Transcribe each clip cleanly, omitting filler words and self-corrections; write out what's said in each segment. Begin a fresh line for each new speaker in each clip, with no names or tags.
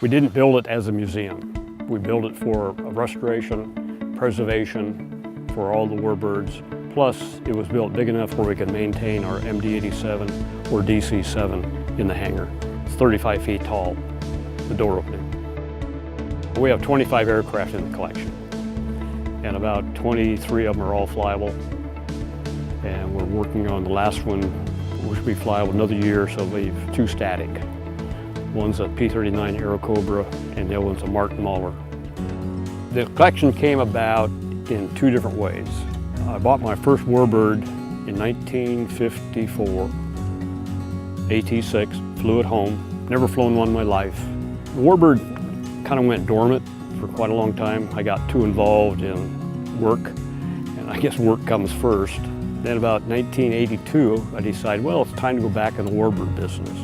We didn't build it as a museum. We built it for restoration, preservation for all the warbirds. Plus, it was built big enough where we could maintain our MD-87 or DC-7 in the hangar. It's 35 feet tall, the door opening. We have 25 aircraft in the collection, and about 23 of them are all flyable. And we're working on the last one, which will be flyable another year, so we'll leave 2 static. One's a P-39 Aerocobra, and the other one's a Martin Mahler. The collection came about in 2 different ways. I bought my first warbird in 1954, AT-6, flew it home, never flown one in my life. The warbird kind of went dormant for quite a long time. I got too involved in work, and I guess work comes first. Then about 1982, I decided, well, it's time to go back in the warbird business.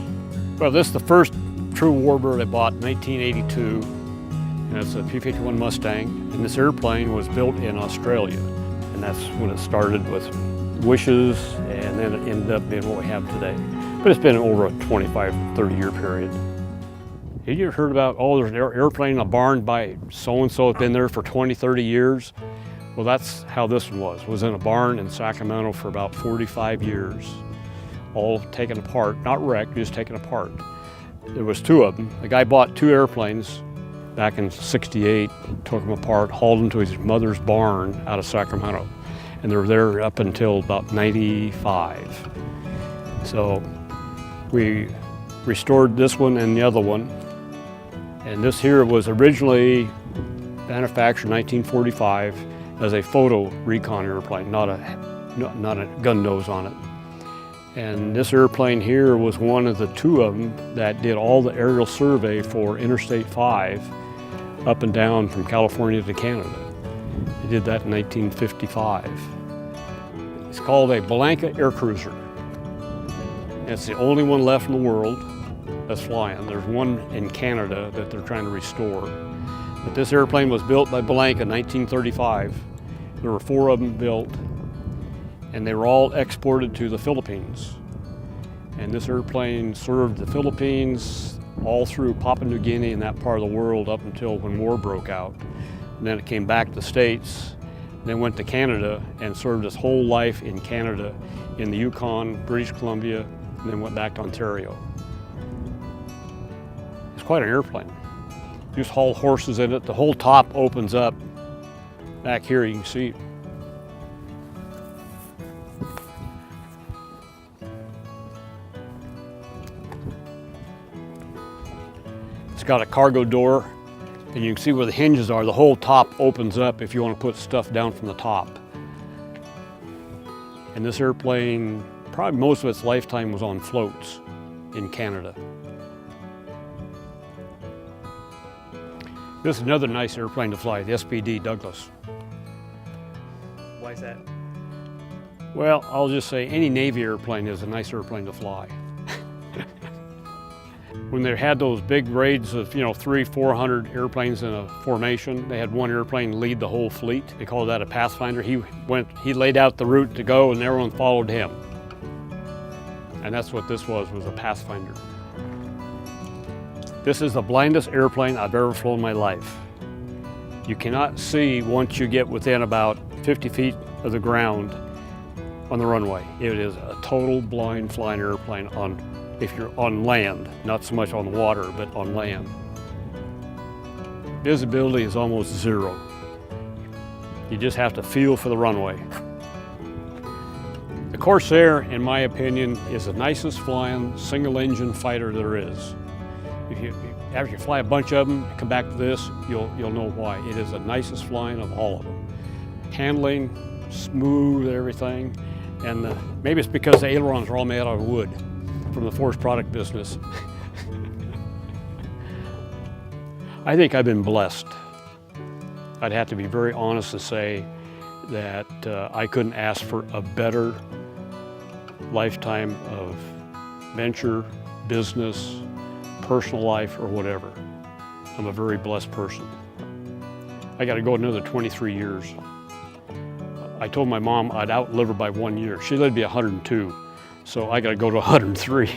Well, this is the first true warbird I bought in 1982, and it's a P-51 Mustang, and this airplane was built in Australia, and that's when it started with wishes, and then it ended up being what we have today. But it's been over a 25, 30-year period. Have you ever heard about, oh, there's an airplane in a barn by so-and-so, it's been there for 20, 30 years? Well, that's how this one was. It was in a barn in Sacramento for about 45 years, all taken apart, not wrecked, just taken apart. There was 2 of them. The guy bought 2 airplanes back in '68, took them apart, hauled them to his mother's barn out of Sacramento. And they were there up until about '95. So we restored this one and the other one. And this here was originally manufactured in 1945 as a photo recon airplane, not a gun nose on it. And this airplane here was one of the 2 of them that did all the aerial survey for Interstate 5 up and down from California to Canada. They did that in 1955. It's called a Blanca air cruiser. It's the only one left in the world that's flying. There's one in Canada that they're trying to restore. But this airplane was built by Blanca in 1935. There were 4 of them built, and they were all exported to the Philippines. And this airplane served the Philippines all through Papua New Guinea and that part of the world up until when war broke out. And then it came back to the States, then went to Canada and served its whole life in Canada, in the Yukon, British Columbia, and then went back to Ontario. It's quite an airplane. You just haul horses in it. The whole top opens up. Back here you can see. It's got a cargo door, and you can see where the hinges are. The whole top opens up if you want to put stuff down from the top. And this airplane, probably most of its lifetime was on floats in Canada. This is another nice airplane to fly, the SPD Douglas.
Why is that?
Well, I'll just say any Navy airplane is a nice airplane to fly. When they had those big raids of 300-400 airplanes in a formation, they had one airplane lead the whole fleet. They called that a pathfinder. He laid out the route to go and everyone followed him. And that's what this was a pathfinder. This is the blindest airplane I've ever flown in my life. You cannot see once you get within about 50 feet of the ground on the runway. It is a total blind flying airplane if you're on land, not so much on the water, but on land. Visibility is almost 0. You just have to feel for the runway. The Corsair, in my opinion, is the nicest flying single-engine fighter there is. After you fly a bunch of them, come back to this, you'll know why. It is the nicest flying of all of them. Handling, smooth, everything, and maybe it's because the ailerons are all made out of wood from the forest product business. I think I've been blessed. I'd have to be very honest to say that I couldn't ask for a better lifetime of venture, business, personal life, or whatever. I'm a very blessed person. I got to go another 23 years. I told my mom I'd outlive her by 1 year. She lived to be 102, so I got to go to 103.